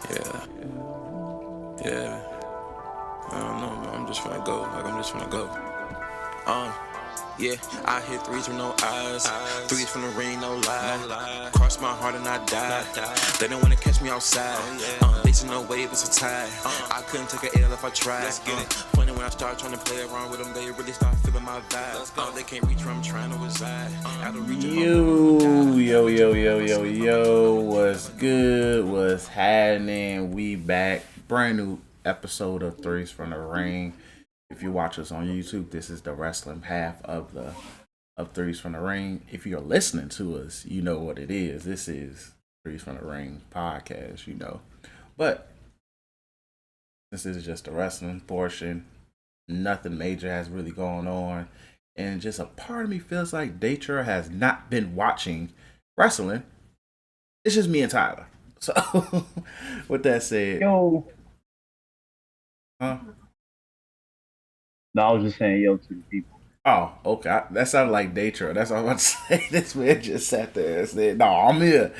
Yeah, yeah. I don't know, man. I'm just finna go. I'm just finna go. Yeah, I hit threes with no eyes. Threes from the ring, no lie. Cross my heart and I die. They don't wanna catch me outside. They see no wave, it's a tie. I couldn't take an L if I tried. Funny when I start trying to play around with them, they really start feeling my vibe. They can't reach where I'm trying to reside. Yo, what's good? What's happening? We back. Brand new episode of Threes from the Ring. If you watch us on YouTube, this is the wrestling half of Threes from the Ring. If you're listening to us, you know what it is. This is Threes from the Ring podcast, you know. But this is just the wrestling portion. Nothing major has really gone on. And just a part of me feels like Daytra has not been watching wrestling. It's just me and Tyler. So, with that said, Yo. Huh? No, I was just saying yo to the people. Oh, okay. That sounded like Daytra. That's what I was about to say. This man just sat there and said, "No, I'm here."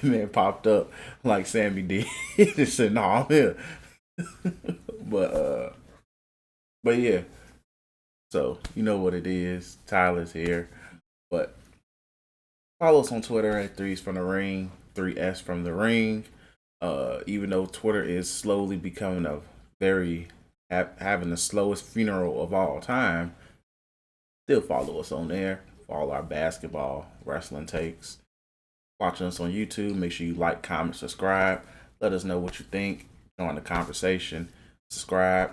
Man popped up like Sami did. He just said, "No, I'm here." but yeah. So you know what it is. Tyler's here, but follow us on Twitter at Threes from the Ring, 3S from the Ring. Even though Twitter is slowly becoming a very having the slowest funeral of all time, still follow us on there for all our basketball, wrestling takes. Watching us on YouTube, make sure you like, comment, subscribe. Let us know what you think. Join the conversation. Subscribe.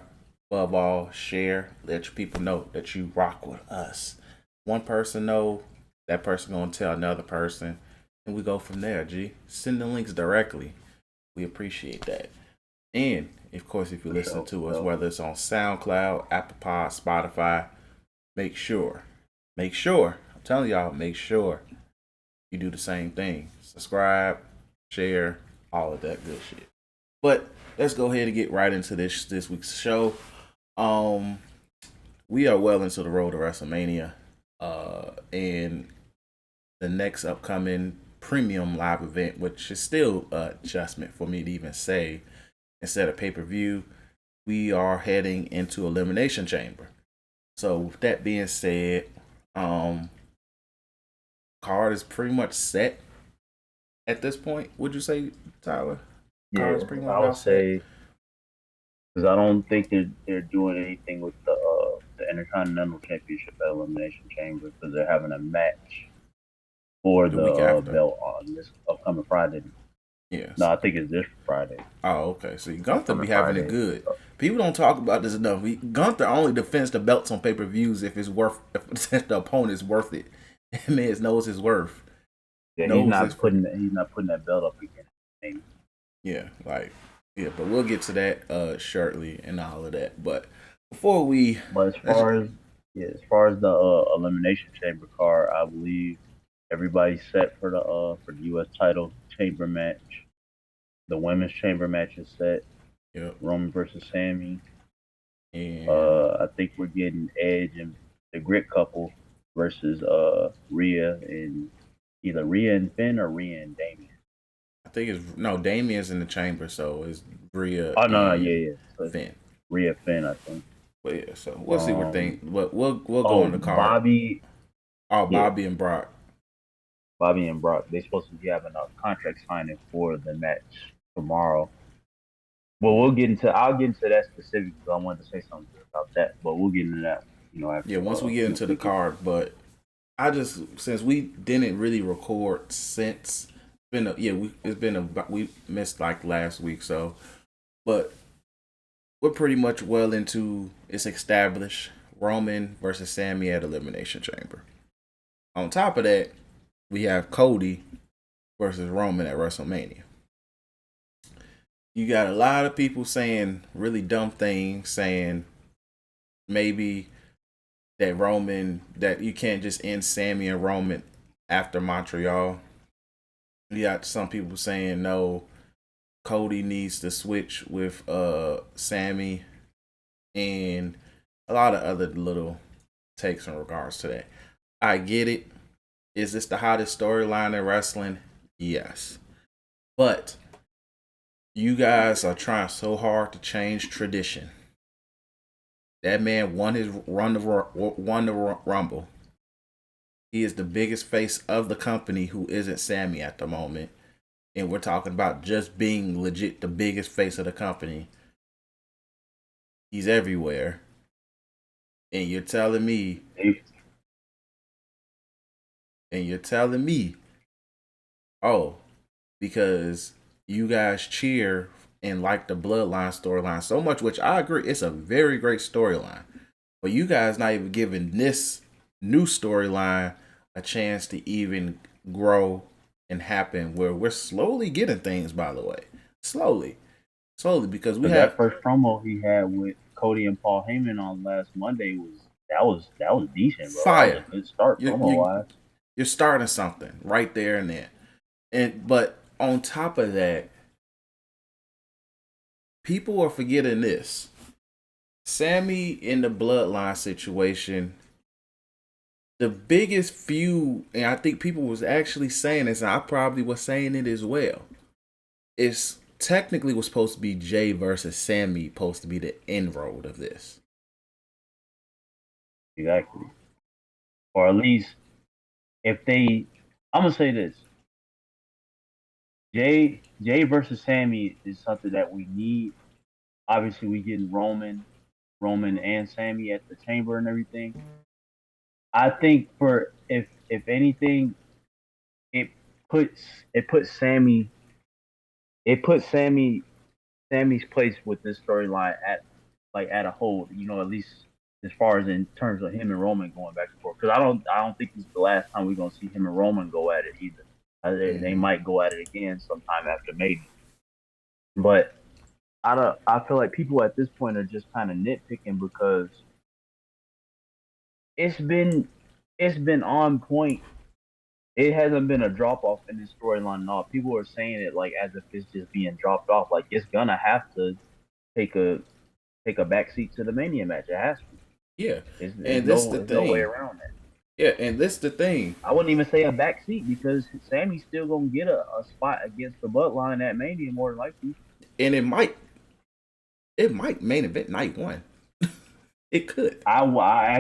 Above all, share. Let your people know that you rock with us. One person know, that person gonna tell another person, and we go from there. G, send the links directly. We appreciate that. And of course, if you listen to us, whether it's on SoundCloud, Apple Pod, Spotify, make sure, I'm telling y'all, make sure you do the same thing. Subscribe, share, all of that good shit. But let's go ahead and get right into this week's show. We are well into the road to WrestleMania, and the next upcoming premium live event, which is still an adjustment for me to even say, instead of pay-per-view, we are heading into Elimination Chamber. So with that being said, card is pretty much set at this point. Would you say, Tyler? Yeah, I would say, because I don't think they're doing anything with the Intercontinental Championship at Elimination Chamber, because they're having a match for the belt on this upcoming Friday. Yeah. No, I think it's this Friday. Oh, okay. So Gunther be having it good. People don't talk about this enough. Gunther only defends the belts on pay-per-views if the opponent's worth it. Man knows his worth. Yeah, he's not putting that belt up again. Yeah, but we'll get to that shortly and all of that. But before we, as far as the Elimination Chamber card, I believe everybody's set for the U.S. title chamber match. The women's chamber match is set. Yep. Roman versus Sami. And I think we're getting Edge and the Grit couple versus Rhea and either Rhea and Finn or Rhea and Damien. I think Damien's in the chamber, so it's Rhea. Oh no, yeah. So Finn. Rhea Finn, I think. But yeah, so we'll see what thing. But we'll go on the card. Bobby. Bobby and Brock. Bobby and Brock. They're supposed to be having a contract signing for the match tomorrow. Well, I'll get into that specific because I wanted to say something about that. But we'll get into that, after. Once we get into the card. But since we didn't really record since. We missed like last week, so but we're pretty much well into it's established Roman versus Sami at Elimination Chamber. On top of that, we have Cody versus Roman at WrestleMania. You got a lot of people saying really dumb things, saying maybe that you can't just end Sami and Roman after Montreal. You got some people saying no, Cody needs to switch with Sami, and a lot of other little takes in regards to that. I get it. Is this the hottest storyline in wrestling? Yes. But You guys are trying so hard to change tradition. That man won the Rumble. He is the biggest face of the company who isn't Sami at the moment. And we're talking about just being legit the biggest face of the company. He's everywhere. And you're telling me oh, because you guys cheer and like the Bloodline storyline so much, which I agree, it's a very great storyline. But you guys not even giving this new storyline a chance to even grow and happen, where we're slowly getting things, by the way. Slowly, because we that first promo he had with Cody and Paul Heyman on last Monday was decent, bro. Fire. That was a good start promo wise. You're starting something right there and then. But on top of that, people are forgetting this. Sami in the Bloodline situation, the biggest feud, and I think people was actually saying this, and I probably was saying it as well. It's technically was supposed to be Jay versus Sami, supposed to be the end road of this. Exactly. Or at least if they, I'm gonna say this: Jay versus Sami is something that we need. Obviously, we getting Roman and Sami at the Chamber and everything. I think for if anything, it puts Sami's place with this storyline at a hold. You know, at least as far as in terms of him and Roman going back and forth. Because I don't think this is the last time we're gonna see him and Roman go at it either. They might go at it again sometime after maybe. But I feel like people at this point are just kind of nitpicking because it's been on point. It hasn't been a drop off in this storyline at all. People are saying it like as if it's just being dropped off. Like it's gonna have to take a backseat to the Mania match. It has to. Yeah, There's no way around that. Yeah, and this the thing. I wouldn't even say a backseat because Sami's still gonna get a spot against the Bloodline at Mania more than likely. And it might main event night one. It could. I was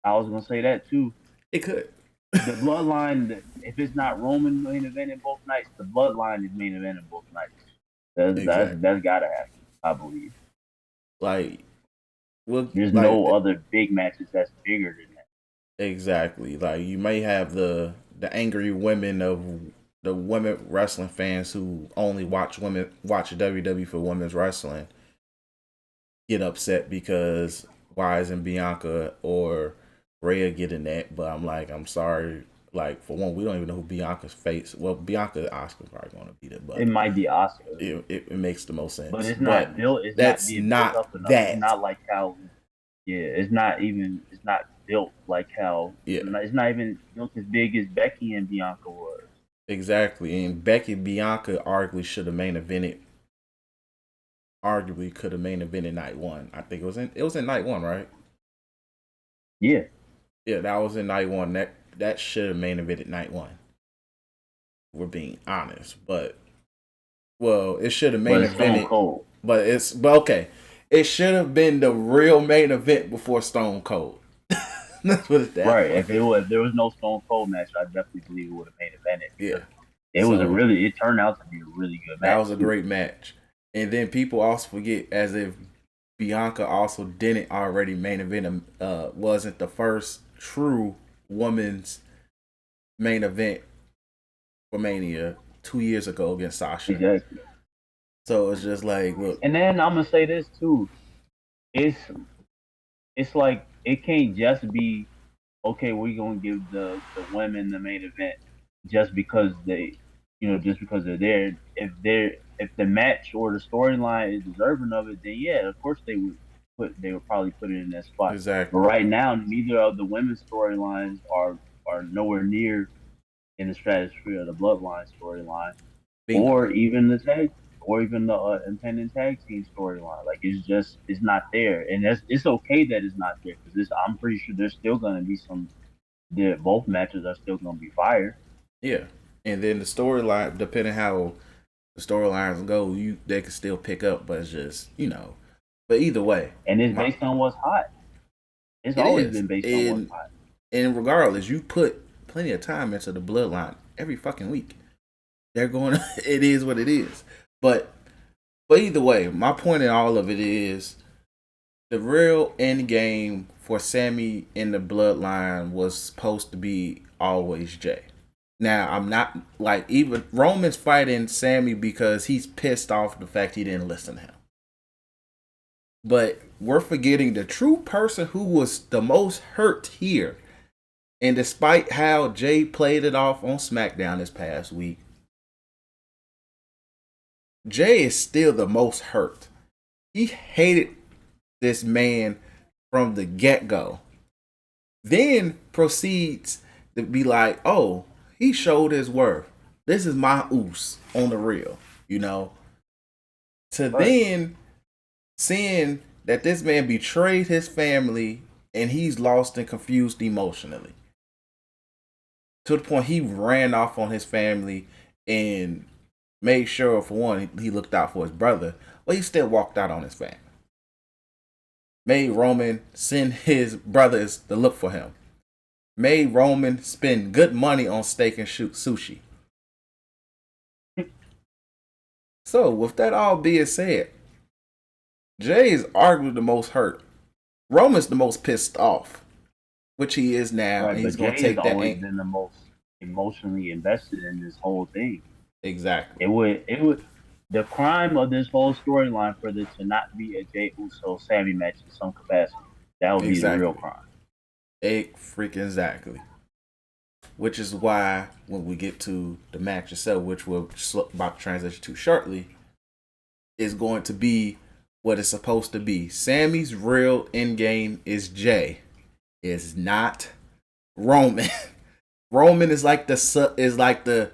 gonna say that too. It could. The Bloodline, if it's not Roman main event in both nights, the Bloodline is main event in both nights. That's gotta happen, I believe. Like, there's no other big matches that's bigger than that. Exactly. Like you may have the angry women of the women wrestling fans who only watch WWE for women's wrestling get upset because why isn't Bianca or Rhea getting that? But I'm sorry. Like, for one, we don't even know who Bianca's face. Well, Bianca Oscar's probably going to beat it, but it might be Oscar. It makes the most sense. But it's not built. That's not built up enough. that. It's not like how. Yeah, it's not built like how. Yeah. It's not even built as big as Becky and Bianca was. Exactly, and Becky and Bianca arguably should have main evented. Arguably could have main evented night one. I think it was in night one, right? Yeah. Yeah, that was in night one. That should have main evented night one. We're being honest, but it should have main evented. But okay, it should have been the real main event before Stone Cold. That's what it's at. Right. If there was no Stone Cold match, I definitely believe it would have main evented. Yeah. It turned out to be a really good match. That was a great match. And then people also forget, as if Bianca also didn't already main event, wasn't the first true woman's main event for Mania 2 years ago against Sasha. Exactly. So it's just like, look. And then I'm gonna say this too. It's like it can't just be okay. We're gonna give the women the main event just because they're there. If the match or the storyline is deserving of it, then yeah, of course they would probably put it in that spot. Exactly. But right now, neither of the women's storylines are nowhere near in the stratosphere of the Bloodline storyline, or even the impending tag team storyline. Like it's not there, and it's okay that it's not there because I'm pretty sure there's still gonna be both matches are still gonna be fire. Yeah, and then the storyline, depending how the storylines go, they can still pick up, but it's just But either way, and it's based on what's hot. It's it always is. been based on what's hot. And regardless, you put plenty of time into the Bloodline every fucking week. They're going. It is what it is. But either way, my point in all of it is the real end game for Sami in the Bloodline was supposed to be always Jay. Now, I'm not like even Roman's fighting Sami because he's pissed off the fact he didn't listen to him. But we're forgetting the true person who was the most hurt here. And despite how Jay played it off on SmackDown this past week, Jay is still the most hurt. He hated this man from the get-go. Then proceeds to be like, oh, he showed his worth. This is my oos on the real, To then seeing that this man betrayed his family and he's lost and confused emotionally. To the point he ran off on his family and made sure, for one, he looked out for his brother, but he still walked out on his family. Made Roman send his brothers to look for him. Made Roman spend good money on steak and sushi. So, with that all being said, Jay is arguably the most hurt. Roman's the most pissed off, which he is now. Right, and he's going to take that. Always been the most emotionally invested in this whole thing. Exactly. It would. The crime of this whole storyline for this to not be a Jey Uso Sami match in some capacity. That would be the real crime. Exactly. Which is why when we get to the match itself, which we're about to transition to shortly, is going to be what it's supposed to be. Sami's real end game is Jay. It's not Roman. Roman is like the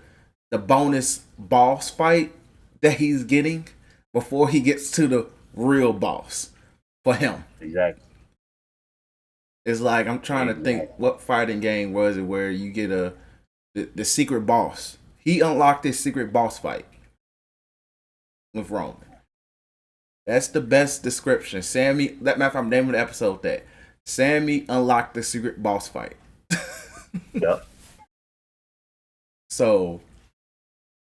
bonus boss fight that he's getting before he gets to the real boss for him. Exactly. It's like I'm trying to think what fighting game was it where you get the secret boss. He unlocked his secret boss fight with Roman. That's the best description. Sami, that matter of fact, I'm naming the episode that. Sami unlocked the secret boss fight. Yep. So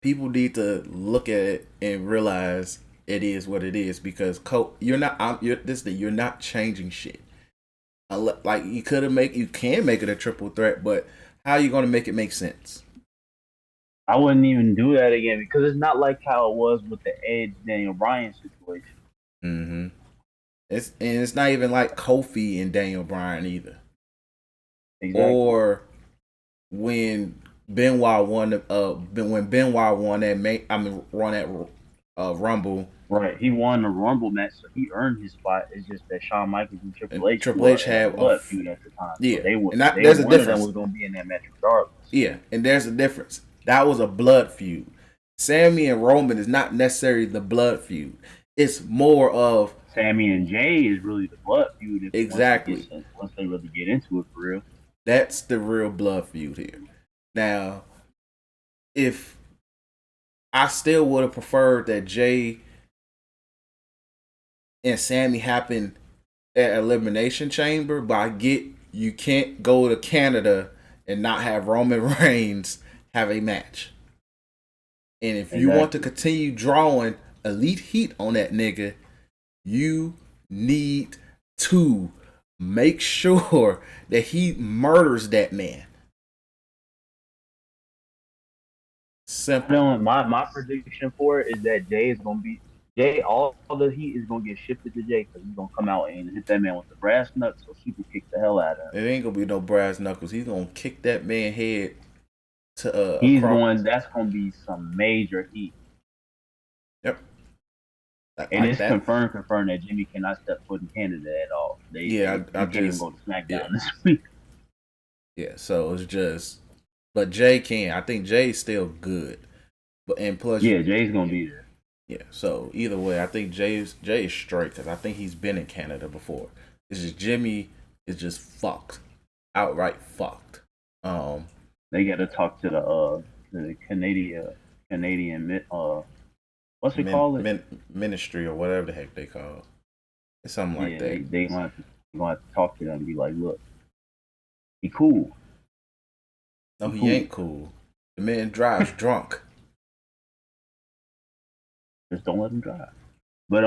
people need to look at it and realize it is what it is because you're not changing shit. Like you can make it a triple threat, but how are you going to make it make sense? I wouldn't even do that again because it's not like how it was with the Edge Daniel Bryan situation. Mm-hmm. It's not even like Kofi and Daniel Bryan either. Exactly. Or when Benoit won that Rumble. Right, he won the Rumble match, so he earned his spot. It's just that Shawn Michaels and Triple H had a blood feud at the time. Yeah, so there's a difference. Of them was going to be in that match regardless. Yeah, and there's a difference. That was a blood feud. Sami and Roman is not necessarily the blood feud. It's more of Sami and Jay is really the blood feud. Exactly. Once they really get into it for real. That's the real blood feud here. Now, if I still would have preferred that Jay and Sami happened at Elimination Chamber, but I get you can't go to Canada and not have Roman Reigns have a match. And if you want to continue drawing elite heat on that nigga, you need to make sure that he murders that man. Simple. My prediction for it is that Jay is going to be all the heat is going to get shifted to Jay because he's going to come out and hit that man with the brass knucks so super kick the hell out of him. It ain't going to be no brass knuckles. He's going to kick that man head to that's going to be some major heat. Yep. And it's confirmed that Jimmy cannot step foot in Canada at all. I can't even go to SmackDown this week. Yeah, so it's just, but Jay can. I think Jay's still good, and plus, Jay's gonna be there. Yeah, so either way, I think Jay is straight because I think he's been in Canada before. It's just Jimmy is just fucked, outright fucked. They got to talk to the Canadian what's it called? Ministry or whatever the heck they call it. It's something like that. They gonna have to talk to them and be like, look, he cool. No, he ain't cool. The man drives drunk. Just don't let him drive. But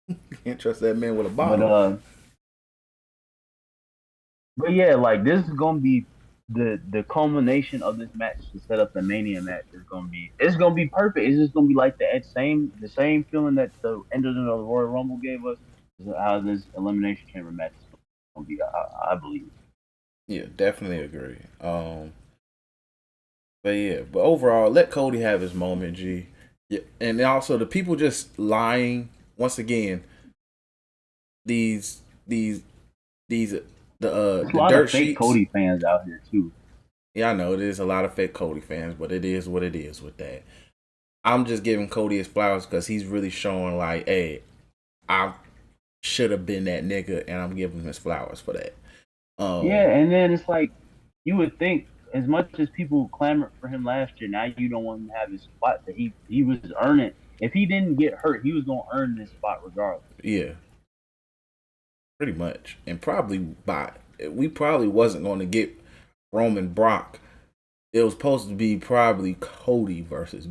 you can't trust that man with a bottle. But yeah, like this is gonna be the culmination of this match to set up the Mania match. It's gonna be perfect. It's just gonna be like the same feeling that the end of the Royal Rumble gave us. Is how this Elimination Chamber match is gonna be. I believe. Yeah, definitely agree. But overall, let Cody have his moment, G. Yeah, and also the people just lying once again. The lot dirt of fake sheets. Cody fans out here too. Yeah, I know there's a lot of fake Cody fans, but it is what it is with that. I'm just giving Cody his flowers because he's really showing like, hey, I should have been that nigga, and I'm giving him his flowers for that. Yeah, and then it's like you would think, as much as people clamored for him last year, now you don't want him to have his spot that he was earning. If he didn't get hurt, he was gonna earn this spot regardless. Yeah, pretty much, and we probably wasn't going to get Roman Brock. It was supposed to be probably Cody versus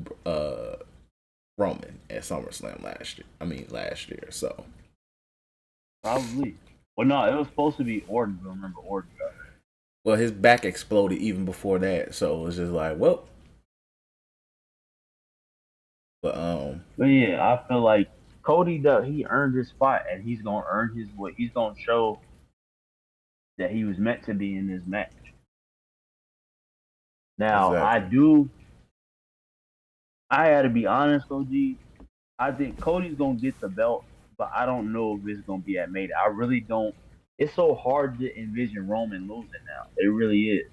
Roman at SummerSlam last year. So probably. Well, no, it was supposed to be Orton. Remember Orton got hurt. Well, his back exploded even before that, so it was just like, well. But yeah, I feel like Cody he earned his spot, and he's gonna earn his what he's gonna show that he was meant to be in this match. Now exactly. I had to be honest, OG. I think Cody's gonna get the belt, but I don't know if it's gonna be at Mania. I really don't. It's so hard to envision Roman losing now. It really is.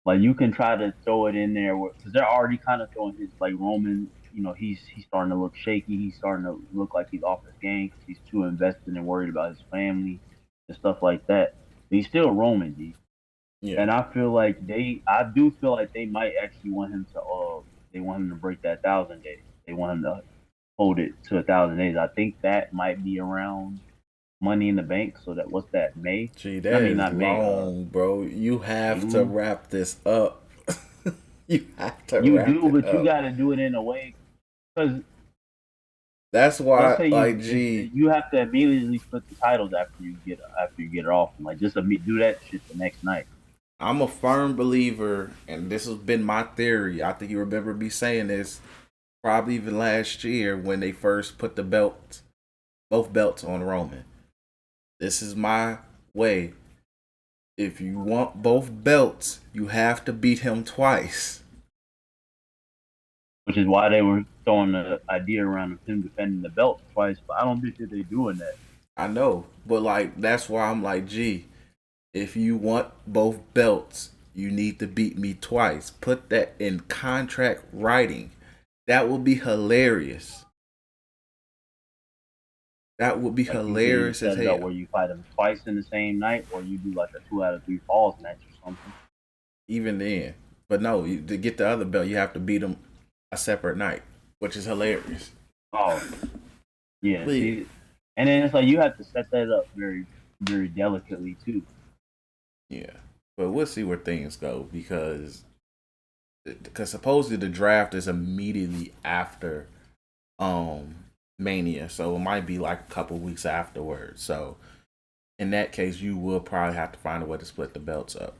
Like you can try to throw it in there because they're already kind of throwing his like Roman. You know, he's starting to look shaky. He's starting to look like he's off his game because he's too invested and worried about his family and stuff like that. But he's still Roman, G. Yeah. And I feel like I do feel like they might actually want him to. They want him to break that 1,000 days. They want him to hold it to 1,000 days. I think that might be around Money in the Bank. So what's that, May? Gee, that is not long, May, bro. You have to wrap this up. You have to. You do, but you got to do it in a way because that's why, like, you have to immediately split the titles after you get it off. Like, just do that shit the next night. I'm a firm believer, and this has been my theory. I think you remember me saying this probably even last year when they first put both belts on Roman. This is my way. If you want both belts, you have to beat him twice. Which is why they were throwing the idea around of him defending the belt twice, but I don't think that they're doing that. I know, but like that's why I'm like, gee, if you want both belts, you need to beat me twice. Put that in contract writing. That would be hilarious. That would be hilarious as hell. Where you fight them twice in the same night, or you do like a 2 out of 3 falls match or something. Even then, but no, to get the other belt, you have to beat them a separate night, which is hilarious. Oh, yeah. See, and then it's like you have to set that up very, very delicately too. Yeah, but we'll see where things go because supposedly the draft is immediately after Mania, so it might be like a couple weeks afterwards. So in that case, you will probably have to find a way to split the belts up.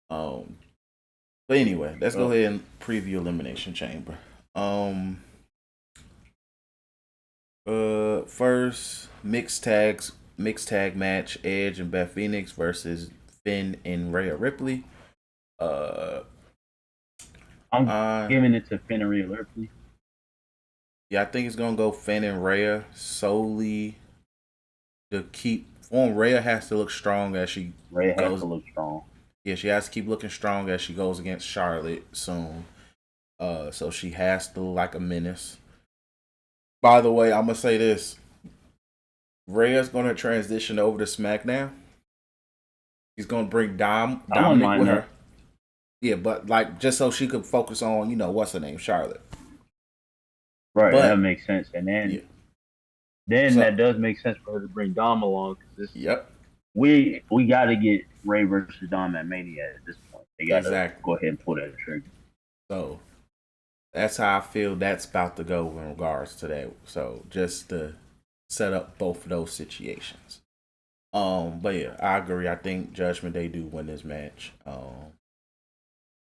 But anyway, let's go ahead and preview Elimination Chamber. First mixed tag match: Edge and Beth Phoenix versus Finn and Rhea Ripley. I'm giving it to Finn and Rhea Ripley. Yeah, I think it's gonna go Finn and Rhea solely to keep. Rhea has to look strong as she has to look strong. Yeah, she has to keep looking strong as she goes against Charlotte soon. So she has to look like a menace. By the way, I'm gonna say this: Rhea's gonna transition over to SmackDown. He's gonna bring Dominic with her. Yeah, but like just so she could focus on, what's her name, Charlotte. Right, that But makes sense. And yeah, then so that does make sense for her to bring Dom along because yep, we got to get Ray versus Dom at Mania at this point. They got to exactly. go ahead and pull that trigger. So that's how I feel that's about to go in regards to that. So just to set up both of those situations. But yeah, I agree. I think Judgment Day do win this match.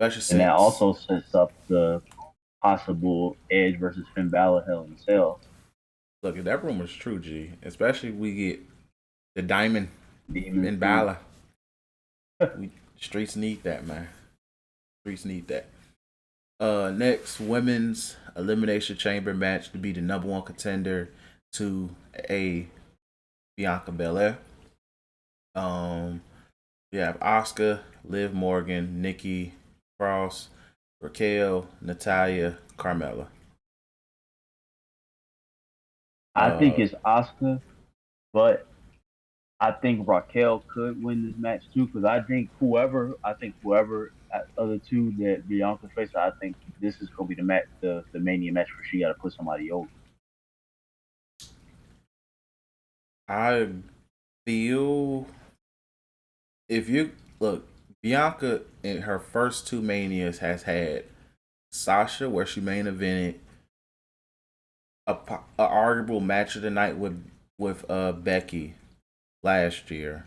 Especially And that since also sets up the possible Edge versus Finn Balor Hell in a Cell. look, if that rumor's true, G. Especially if we get the Diamond Demon and Finn. Balor. We streets need that, man. Streets need that. Next, women's elimination chamber match to be the number one contender to a Bianca Belair. We have Asuka, Liv Morgan, Nikki Cross, Raquel, Natalia, Carmella. I think Uh, it's Asuka, but I think Raquel could win this match too because I think whoever other two that Bianca faces, I think this is gonna be the match, the Mania match where she got to put somebody over. I feel if you look, Bianca in her first two manias has had Sasha, where she main evented a arguable match of the night with Becky last year.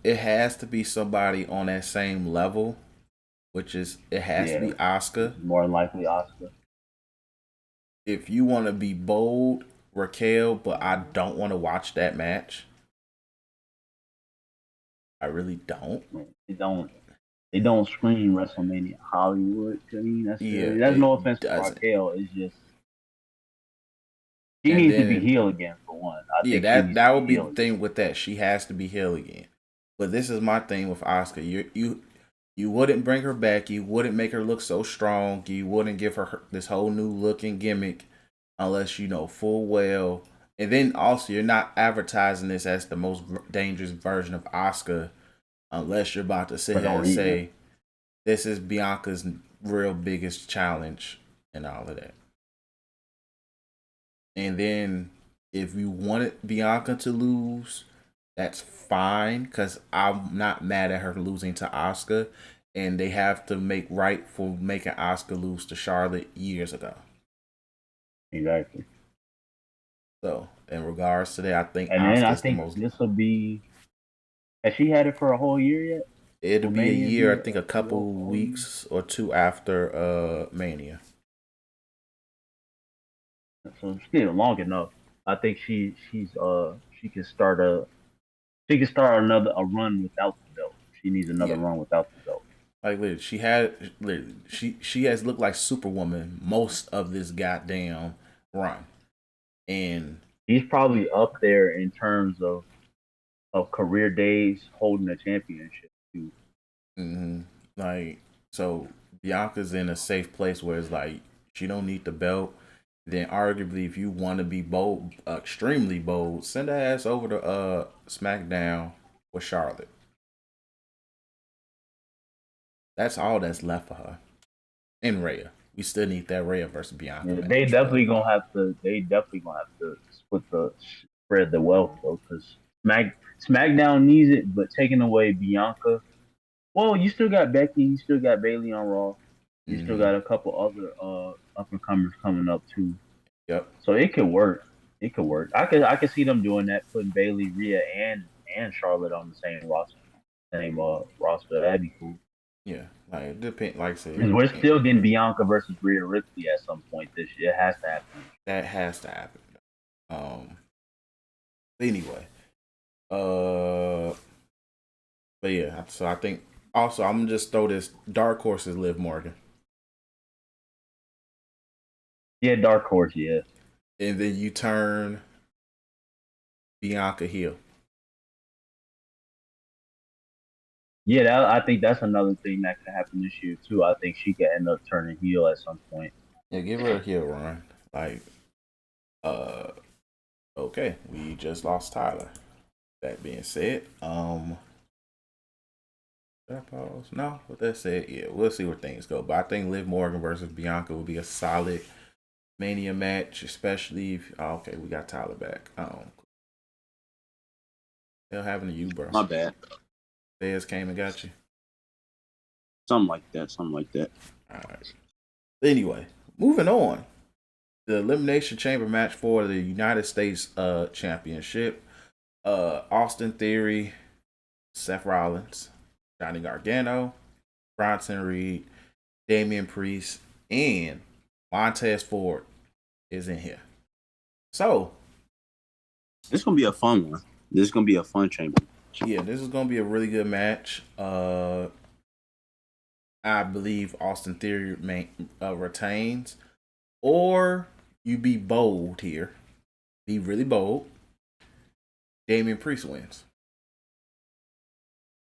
It has to be somebody on that same level, which is it has to be Yeah, Asuka. more than likely Asuka. If you want to be bold, Raquel, but I don't want to watch that match. I really don't. They don't scream WrestleMania Hollywood to me Yeah, necessarily. That's no it offense to doesn't. Raquel. It's just she And needs to be then heel again for one. I yeah, think she needs to that be would be heel the again. thing with that. She has to be heel again. But this is my thing with Asuka. You wouldn't bring her back. You wouldn't make her look so strong. You wouldn't give her this whole new look and gimmick unless you know full well. And then also, you're not advertising this as the most dangerous version of Asuka unless you're about to sit For here no and reason. say this is Bianca's real biggest challenge and all of that. And then if you wanted Bianca to lose, that's fine because I'm not mad at her losing to Asuka, and they have to make right for making Asuka lose to Charlotte years ago. Exactly. So in regards to that, I think And then I Asuka's the think most. this will be. Has she had it for a whole year yet? It'll Will be a Mania year, I be think, a a couple whole year? weeks or two after Mania. So still long enough. I think she can start another a run without the belt. She needs another Yeah, run without the belt. like literally, she has looked like Superwoman most of this goddamn run, and He's probably up there in terms of career days holding a championship too. mm-hmm. Like, so Bianca's in a safe place where it's like she don't need the belt. Then arguably, if you want to be bold, extremely bold, send her ass over to SmackDown with Charlotte. That's all that's left for her. And Rhea. We still need that Rhea versus Bianca Yeah, they match, but definitely gonna have to. They definitely gonna have to spread the wealth though, because SmackDown needs it, but taking away Bianca. Well, you still got Becky, you still got Bailey on Raw, you still mm-hmm. got a couple other up and comers coming up too. Yep. So it could work. It could work. I could see them doing that, putting Bailey, Rhea, and Charlotte on the same roster. Roster. That'd be cool. Yeah. Like it depend. Like I said, Because we're still getting Bianca versus Rhea Ripley at some point this year. It has to happen. that has to happen. Um. Anyway. Uh. But yeah. So I think also I'm gonna just throw this dark horse is Liv Morgan, Yeah, Dark Horse. Yeah, and then you turn Bianca heel. yeah. I think that's another thing that could happen this year too. I think she could end up turning heel at some point. Yeah, give her a heel run. Like, uh, okay, we just lost Tyler. That being said, Did I pause? No. With that said, yeah, we'll see where things go. But I think Liv Morgan versus Bianca will be a solid Mania match, especially if. Oh, okay, we got Tyler back. Hell happened to you, bro? My bad. Fez came and got you. Something like that. Something like that. All right. Anyway, moving on. The Elimination Chamber match for the United States Championship. Austin Theory, Seth Rollins, Johnny Gargano, Bronson Reed, Damian Priest, and Montez Ford is in here. So this is gonna be a fun one. This is gonna be a fun chamber. Yeah, this is gonna be a really good match. I believe Austin Theory retains, or you be bold here, be really bold. Damian Priest wins.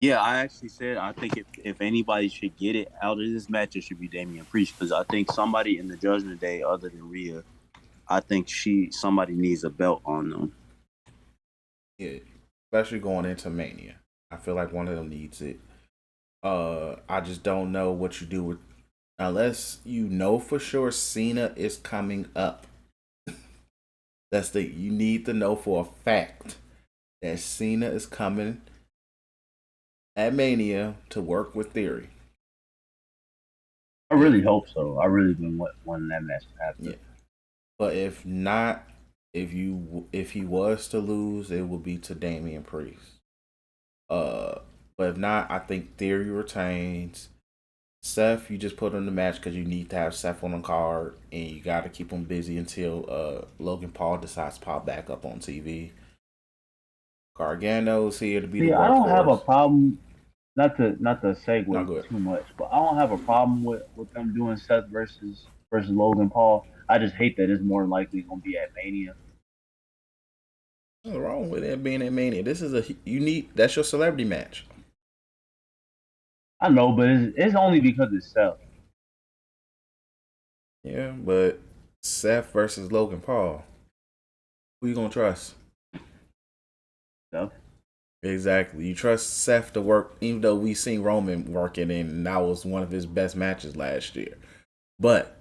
Yeah, I actually said I think if anybody should get it out of this match, it should be Damian Priest, because I think somebody in the Judgment Day other than Rhea, I think somebody needs a belt on them. Yeah, especially going into Mania. I feel like one of them needs it. I just don't know what you do with, unless you know for sure Cena is coming up. That's you need to know for a fact that Cena is coming at Mania to work with Theory. I really hope so. I really been wanting that match to happen. Yeah. But if not, if he was to lose, it would be to Damian Priest. But if not, I think Theory retains. Seth, you just put on the match because you need to have Seth on the card, and you got to keep him busy until Logan Paul decides to pop back up on TV. Gargano's here to be the workhorse. I don't have a problem. Not to segue too much, but I don't have a problem with them doing Seth versus Logan Paul. I just hate that it's more likely going to be at Mania. What's wrong with it being at Mania? This is that's your celebrity match. I know, but it's only because it's Seth. Yeah, but Seth versus Logan Paul. Who you gonna trust? Seth. Exactly. You trust Seth to work, even though we seen Roman working, and that was one of his best matches last year. But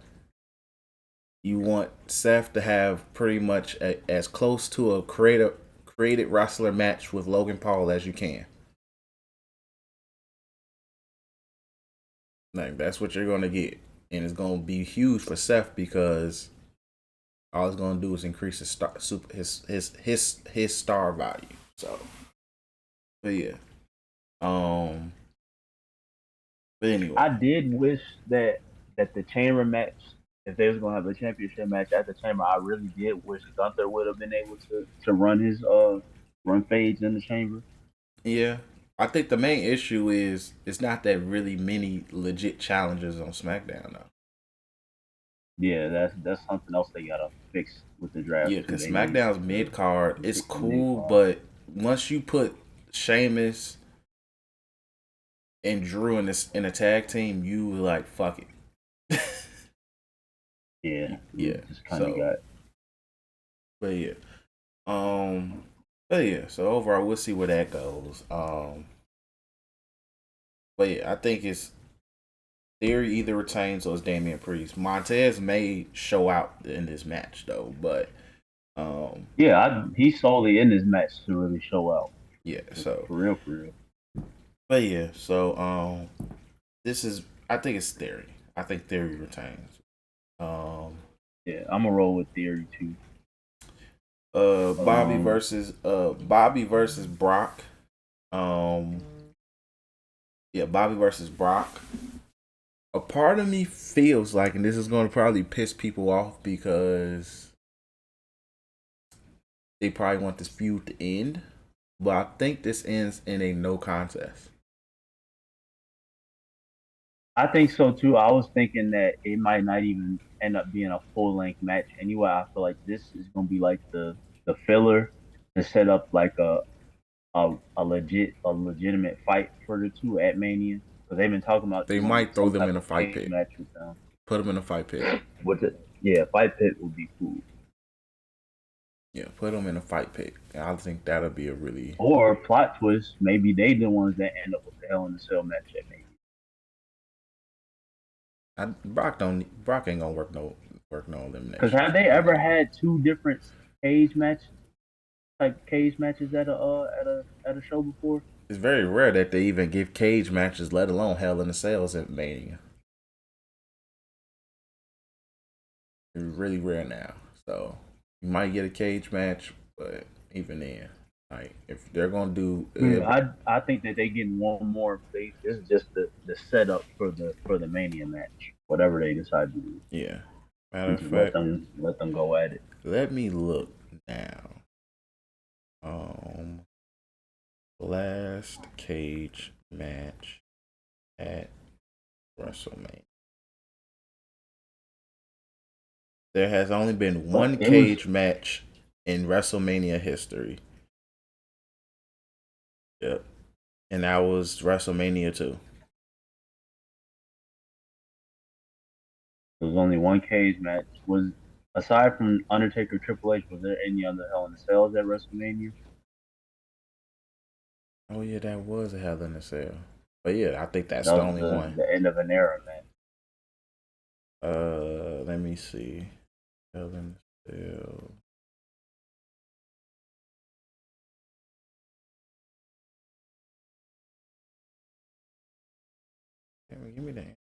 you want Seth to have pretty much as close to a created wrestler match with Logan Paul as you can. Like, that's what you're gonna get, and it's gonna be huge for Seth because all it's gonna do is increase his star value. So, but yeah, but anyway, I did wish that the chamber match, if they was gonna have a championship match at the chamber, I really did wish Gunther would have been able to run his run fades in the chamber. Yeah, I think the main issue is it's not that really many legit challenges on SmackDown though. Yeah, that's something else they gotta fix with the draft. Yeah, because SmackDown's mid card is cool, but once you put Sheamus and Drew in a tag team, you like fuck it. Yeah. Just kind of got. But yeah, so overall we'll see where that goes. But yeah, I think it's Theory either retains or it's Damian Priest. Montez may show out in this match though, but he's solely in this match to really show out. Yeah, so for real. But yeah, so I think it's Theory. I think Theory retains. Yeah, I'm gonna roll with Theory too. Bobby versus Brock. Bobby versus Brock. A part of me feels like, and this is going to probably piss people off because they probably want this feud to end, but I think this ends in a no contest. I think so too. I was thinking that it might not even end up being a full length match anyway. I feel like this is gonna be like the filler to set up like a legitimate fight for the two at Mania, because they've been talking about. They might throw them in a fight pit. Put them in a fight pit. Fight pit would be cool. Yeah, put them in a fight pit. I think that'll be a really or plot twist. Maybe they the ones that end up with the Hell in a Cell match at Mania. Brock ain't gonna work no elimination. Because have they ever had two different cage matches at a show before? It's very rare that they even give cage matches, let alone Hell in a Cells at Mania. It's really rare now. So you might get a cage match, but even then, like if they're gonna do, I think that they getting one more. This is just the setup for the Mania match, whatever they decide to do. Yeah. Matter of fact, let them go at it. Let me look now. Last cage match at WrestleMania. There has only been one cage match in WrestleMania history. Yep. And that was WrestleMania 2. There was only one cage match. Was aside from Undertaker Triple H, was there any other Hell in a Cells at WrestleMania? Oh yeah, that was a Hell in a Cell. But yeah, I think that's the only one. The end of an era, man. Let me see. Hell in a Cell. Give me that.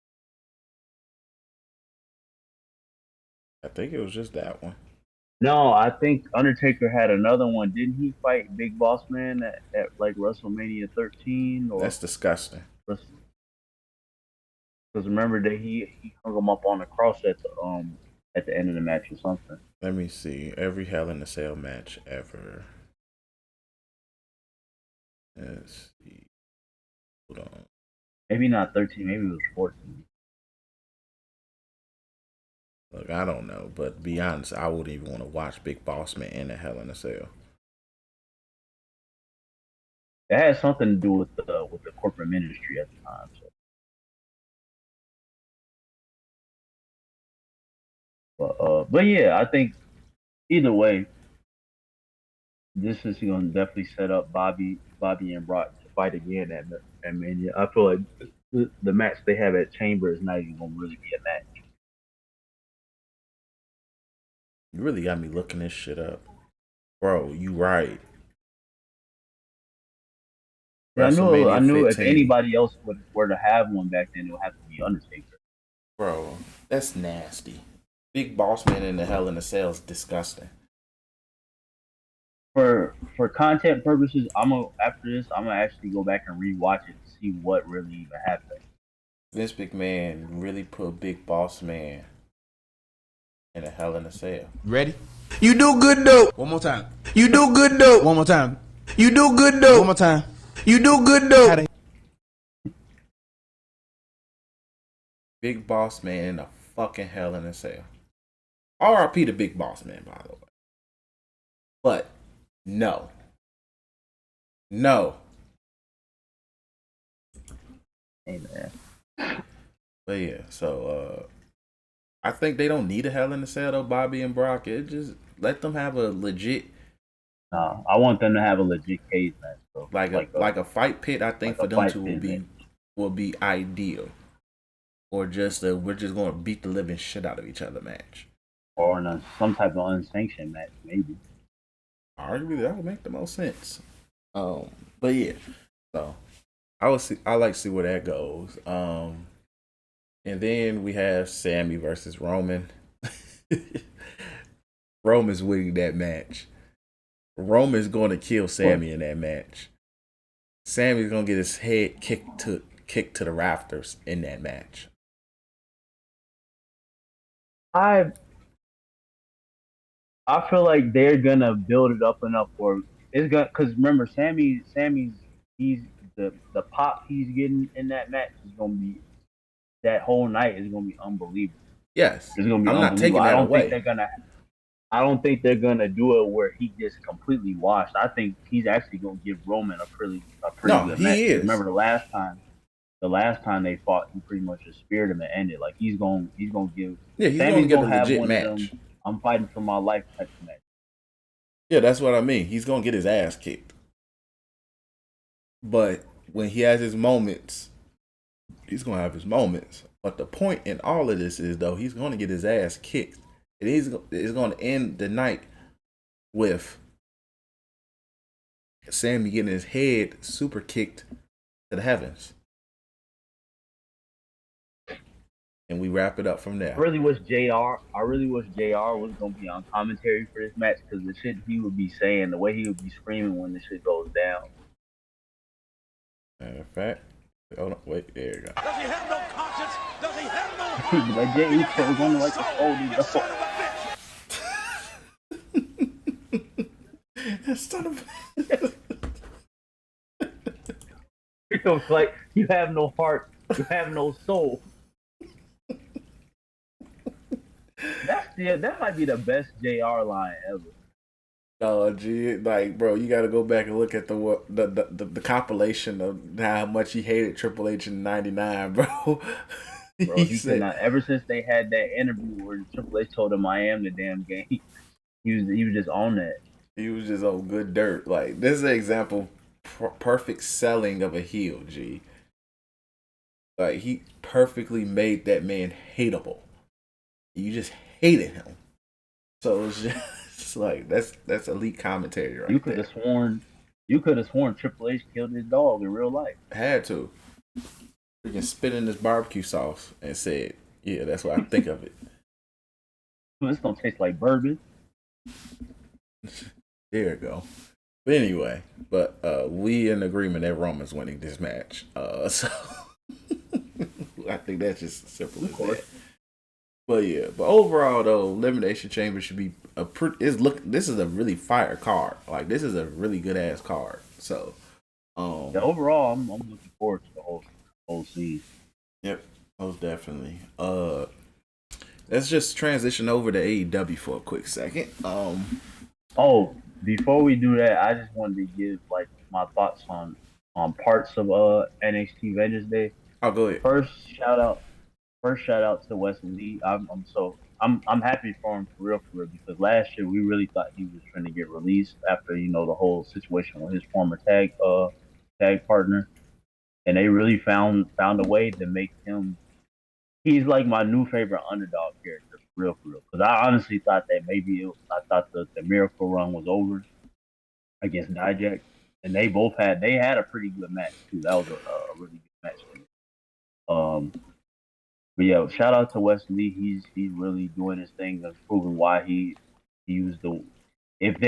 I think it was just that one. No, I think Undertaker had another one. Didn't he fight Big Boss Man at like WrestleMania 13? That's disgusting. Because remember that he hung him up on the cross at the end of the match or something. Let me see. Every Hell in a Cell match ever. Let's see. Hold on. Maybe not 13. Maybe it was 14. Look, I don't know, but to be honest, I wouldn't even want to watch Big Boss Man in a Hell in a Cell. It had something to do with the corporate ministry at the time. So. But yeah, I think either way, this is going to definitely set up Bobby and Brock to fight again at Mania. I feel like the match they have at Chamber is not even going to really be a match. You really got me looking this shit up. Bro, you right. Yeah, I knew if anybody else were to have one back then, it would have to be Undertaker. Bro, that's nasty. Big Boss Man in the Hell in a Cell is disgusting. For content purposes, after this, I'm gonna actually go back and rewatch it to see what really even happened. Vince McMahon really put Big Boss Man in a Hell in a Cell. Ready? You do good though. One more time. You do good though. One more time. You do good though. One more time. You do good though. Big Boss Man in a fucking Hell in a Cell. R.I.P. to Big Boss Man, by the way. But no. Amen. But yeah, so I think they don't need a Hell in a Cell though, Bobby and Brock. It just let them have a legit. No, I want them to have a legit cage match. So like a fight pit. I think for them to will be ideal. Or just we're just going to beat the living shit out of each other match. Or in some type of unsanctioned match, maybe. Arguably, that would make the most sense. But yeah, so I like to see where that goes. And then we have Sami versus Roman. Roman's winning that match. Roman's going to kill Sami in that match. Sami's going to get his head kicked to the rafters in that match. I feel like they're gonna build it up enough for it's gonna, because remember Sammy's he's the pop he's getting in that match is gonna be, that whole night is gonna be unbelievable. Yes, it's gonna be I'm not taking that away. I don't think they're gonna do it where he gets completely washed. I think he's actually gonna give Roman a pretty good match. He is. Remember the last time they fought, he pretty much just speared him and ended. Like he's gonna give. Yeah, he's gonna get a legit match. I'm fighting for my life type of match. Yeah, that's what I mean. He's gonna get his ass kicked. But when he has his moments, he's gonna have his moments. But the point in all of this is though he's gonna get his ass kicked. It's gonna end the night with Sami getting his head super kicked to the heavens. And we wrap it up from there. I really wish JR was gonna be on commentary for this match because the shit he would be saying, the way he would be screaming when the shit goes down. Matter of fact, hold on, wait, there you go. Does he have no conscience? Does he have no heart? Like Jay Uso was on like a folded Son of a bitch! Son of It was like you have no heart, you have no soul. That might be the best JR line ever. No, gee, like, bro, you got to go back and look at the compilation of how much he hated Triple H in '99, bro. Bro, he said, ever since they had that interview where Triple H told him I am the damn game, he was just on that. He was just on good dirt. Like, this is an example of perfect selling of a heel, G. Like, he perfectly made that man hateable. You just hated him. So it's just like that's elite commentary right You could have sworn Triple H killed his dog in real life. Had to. Freaking spit in this barbecue sauce and said, yeah, that's what I think of it. It's gonna taste like bourbon. There you go. But anyway, we in agreement that Roman's winning this match. So I think that's just simple as that. But yeah, overall though, Elimination Chamber should be this is a really fire card. Like, this is a really good ass card. So overall I'm looking forward to the whole scene. Yep, most definitely. Let's just transition over to AEW for a quick second. Before we do that, I just wanted to give like my thoughts on parts of NXT Vengeance Day. I'll go ahead. First shout out to Wesley Lee. I'm happy for him for real because last year we really thought he was trying to get released after the whole situation with his former tag partner, and they really found a way to make him. He's like my new favorite underdog character for real because I honestly thought that I thought the Miracle Run was over against Dijak, and they had a pretty good match too. That was a really good match. But yeah, shout out to Wesley. He's really doing his thing and proving why he was the. If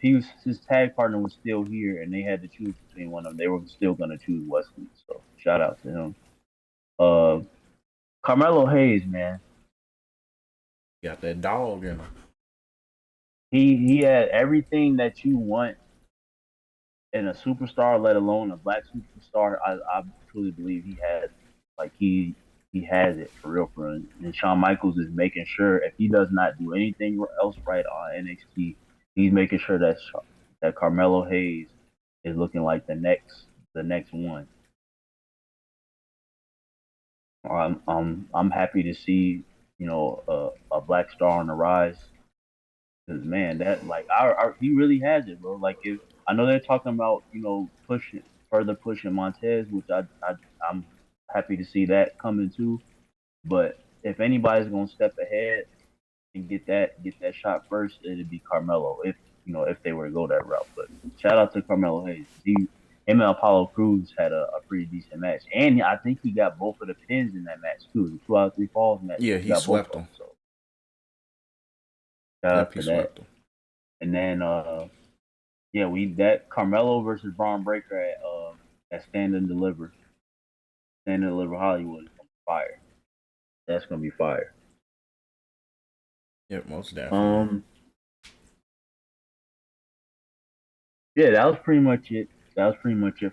his tag partner was still here and they had to choose between one of them, they were still gonna choose Wesley. So shout out to him. Carmelo Hayes, man, Got that dog in him. he had everything that you want in a superstar, let alone a black superstar. I truly believe he has. Like he has it for real. And Shawn Michaels is making sure if he does not do anything else right on NXT, he's making sure that Carmelo Hayes is looking like the next one. I'm happy to see a black star on the rise. Because man, that like he really has it, bro. Like I know they're talking about further pushing Montez, which I'm happy to see that coming too. But if anybody's gonna step ahead and get that shot first, it'd be Carmelo. If they were to go that route. But shout out to Carmelo Hayes. Him and Apollo Crews had a pretty decent match, and I think he got both of the pins in that match too. The 2 out of 3 falls match. Yeah, he swept them. So shout out to that. Swept them. And then that Carmelo versus Braun Breaker at Stand and Deliver. Stand and Deliver Hollywood is gonna be fire. That's gonna be fire. Yep, most definitely. Yeah, that was pretty much it.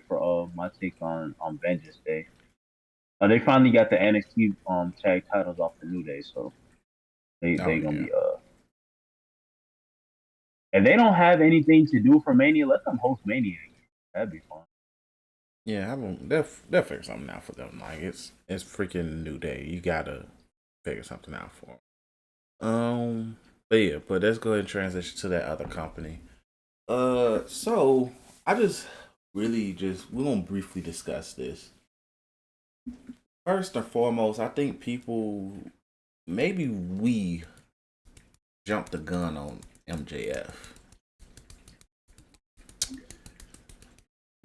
For my take on Vengeance Day. They finally got the NXT tag titles off the New Day, so they gonna be If they don't have anything to do for Mania, let them host Mania. That'd be fun. Yeah, they'll figure something out for them. Like it's freaking New Day. You gotta figure something out for them. But let's go ahead and transition to that other company. So I just we're gonna briefly discuss this. First and foremost, I think people, maybe we jumped the gun on MJF.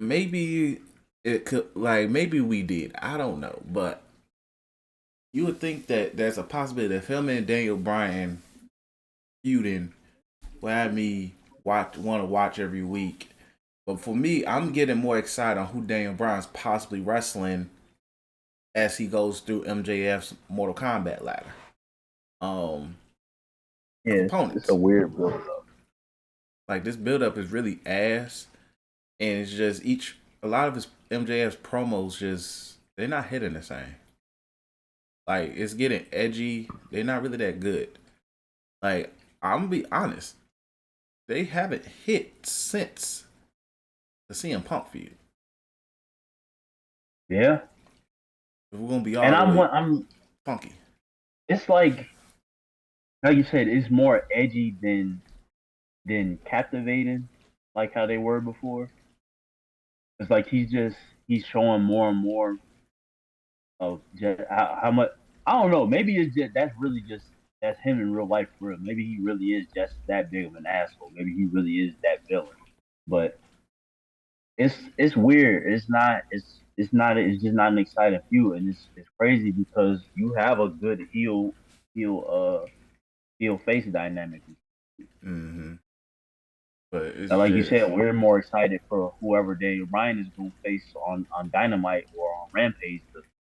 Maybe it could, like, maybe we did. I don't know, but you would think that there's a possibility that him and Daniel Bryan feuding will have me want to watch every week. But for me, I'm getting more excited on who Daniel Bryan's possibly wrestling as he goes through MJF's Mortal Kombat ladder. Components. It's a weird build up. Like, this build up is really ass, and it's just a lot of his MJF's promos they're not hitting the same. Like, it's getting edgy. They're not really that good. Like, I'm gonna be honest, they haven't hit since the CM Punk feud. Yeah. If we're gonna be all and I'm funky. It's like you said, it's more edgy than captivating, like how they were before. It's like he's showing more and more of just how much. I don't know. Maybe it's just that's him in real life for real. Maybe he really is just that big of an asshole. Maybe he really is that villain. But it's weird. It's just not an exciting feud, and it's crazy because you have a good heel face dynamic. Mm-hmm. But like you said, we're more excited for whoever Daniel Bryan is going to face on Dynamite or on Rampage,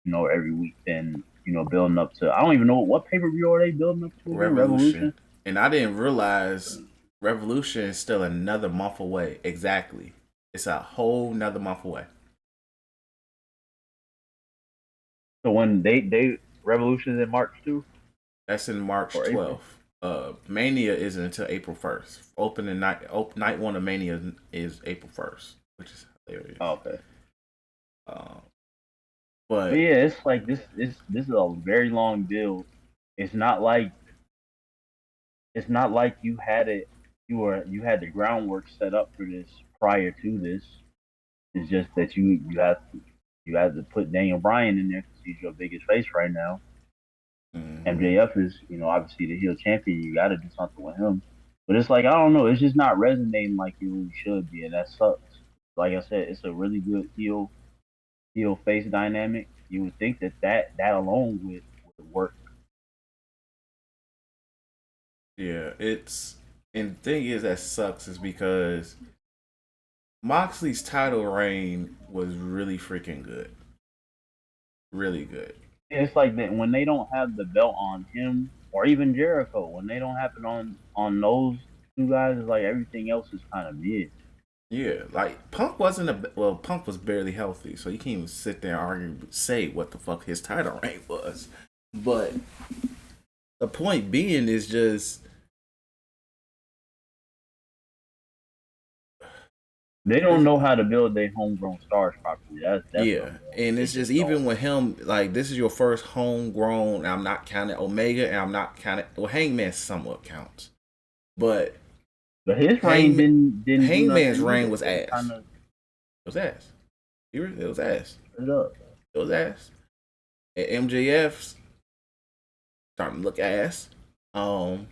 every week than building up to. I don't even know what pay-per-view are they building up to. Revolution. And I didn't realize Revolution is still another month away. Exactly, it's a whole nother month away. So when they Revolution is in March too. That's in March 12th. Mania isn't until April 1st. Opening night one of Mania is April 1st, which is hilarious. Oh, okay. But yeah, it's like this is a very long build. It's not like you had it. You had the groundwork set up for this prior to this. It's just that you have to put Daniel Bryan in there because he's your biggest face right now. MJF is, obviously the heel champion. You got to do something with him. But it's like, I don't know. It's just not resonating like it really should be, and that sucks. Like I said, it's a really good heel face dynamic. You would think that alone would work. Yeah, and the thing is that sucks is because Moxley's title reign was really freaking good. Really good. It's like that when they don't have the belt on him or even Jericho, when they don't have it on those two guys, it's like everything else is kind of mid. Yeah, like Punk Punk was barely healthy, so you can't even sit there and say what the fuck his title reign was. But the point being is just they don't know how to build their homegrown stars properly. That's and it's just even with him, like, this is your first homegrown. I'm not counting Omega, and I'm not counting. Well, Hangman somewhat counts, but his reign didn't. Hangman's reign was ass. It was ass. It was ass. It was ass. And MJF's starting to look ass. So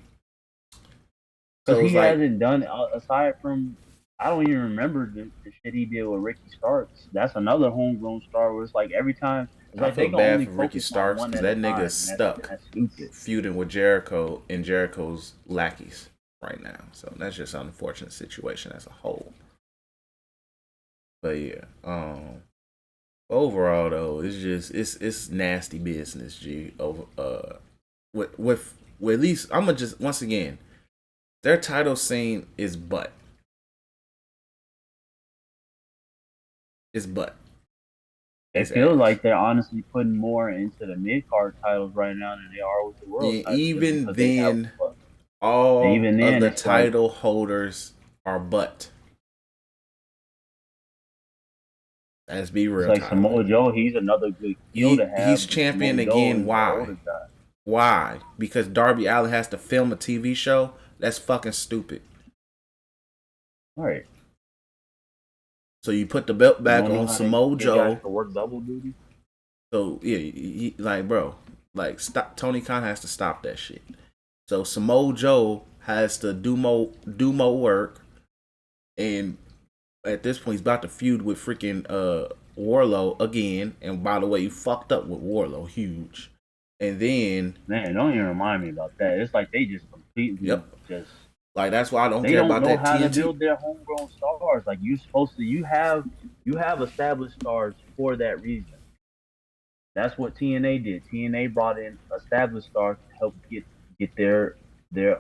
he hasn't done aside from. I don't even remember the shit he did with Ricky Starks. That's another homegrown star where it's like every time. It's I like feel bad for Ricky Starks because that nigga is stuck feuding with Jericho and Jericho's lackeys right now. So that's just an unfortunate situation as a whole. But yeah, overall though, it's just it's nasty business, G. Over with at least I'm gonna just once again, their title scene is butt. It's butt. It feels like they're honestly putting more into the mid card titles right now than they are with the world. Yeah, even then, all of the title holders are butt. Let's be real. It's like Samoa Joe, he's another good heel to have. He's champion again. Why? Why? Because Darby Allin has to film a TV show? That's fucking stupid. All right. So you put the belt back on Samoa Joe. To work double duty. So yeah, like bro, like stop. Tony Khan has to stop that shit. So Samoa Joe has to do more work, and at this point he's about to feud with freaking Warlow again. And by the way, he fucked up with Warlow, huge. And then don't even remind me about that. It's like they just completely just. Like that's why I don't care about that. They don't know how to build their homegrown stars. Like you supposed to, you have established stars for that reason. That's what TNA did. TNA brought in established stars to help get their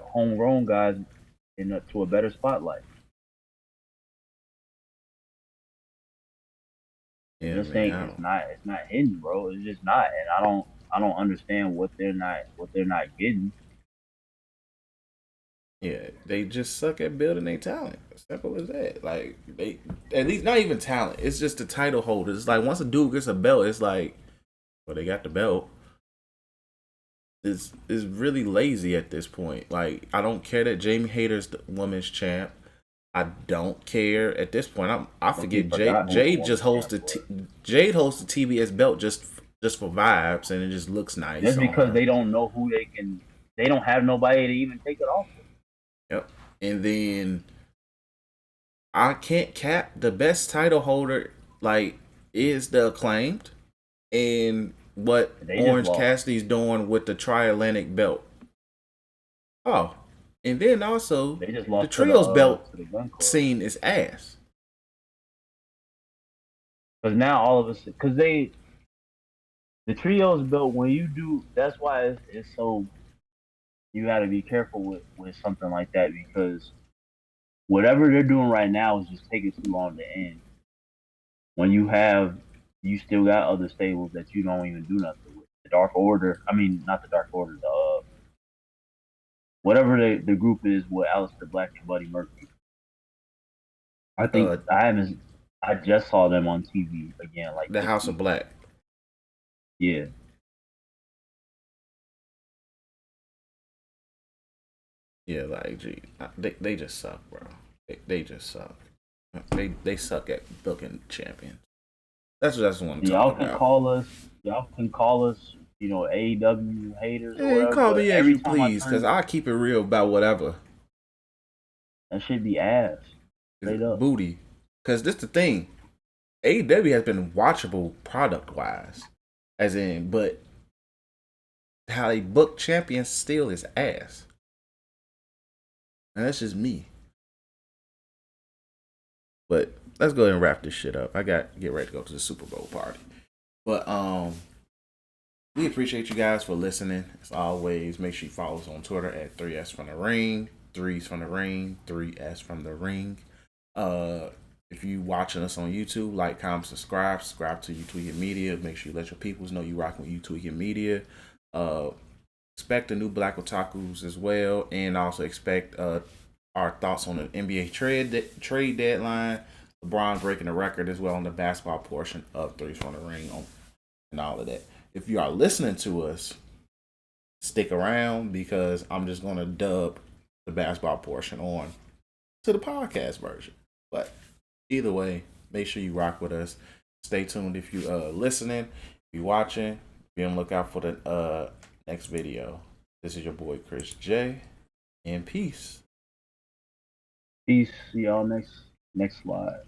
homegrown guys to a better spotlight. Yeah, it's not hidden, bro. It's just not, and I don't understand what they're not getting. Yeah, they just suck at building their talent. Simple as that. Like they, at least not even talent. It's just the title holders. It's like once a dude gets a belt, it's like, well, they got the belt. It's really lazy at this point. Like I don't care that Jamie Hayter's the women's champ. I don't care at this point. I forget Jade just hosts Jade hosts the TBS belt just for vibes, and it just looks nice. Just because they don't know who they don't have nobody to even take it off. Yep. And then I can't cap the best title holder like is the Acclaimed, and what Orange Cassidy's doing with the Tri-Atlantic belt. Oh, and then also the trios belt scene is ass. Because now all of us, because the trios belt, when you do, that's why it's so. You got to be careful with something like that, because whatever they're doing right now is just taking too long to end. When you still got other stables that you don't even do nothing with. The Dark Order, I mean, not the Dark Order, whatever the group is with Aleister Black and Buddy Murphy. I think I just saw them on TV again, like the House of Black. Yeah. Yeah, like gee, they just suck, bro. They just suck. They suck at booking champions. That's what I just want to talk about. Y'all can call us, AEW haters. Yeah, or whatever, call me as you please, because I keep it real about whatever. That should be ass. Straight up. Booty. Because this the thing. AEW has been watchable product wise. As in, but how they book champions still is ass. And that's just me. But let's go ahead and wrap this shit up. I got to get ready to go to the Super Bowl party. But we appreciate you guys for listening. As always, make sure you follow us on Twitter at 3S from the Ring, 3s from the Ring, 3S from the Ring. If you watching us on YouTube, like, comment, subscribe to You Tweeking Media. Make sure you let your peoples know you rocking with You Tweeking Media. Expect the new Black Otakus as well, and also expect our thoughts on the NBA trade deadline, LeBron breaking the record as well on the basketball portion of 3s from the Ring and all of that. If you are listening to us, stick around, because I'm just going to dub the basketball portion on to the podcast version. But either way, make sure you rock with us. Stay tuned if you listening, if you watching. Be on the lookout for the next video. This is your boy Chris J, and peace. Peace. See y'all next slide.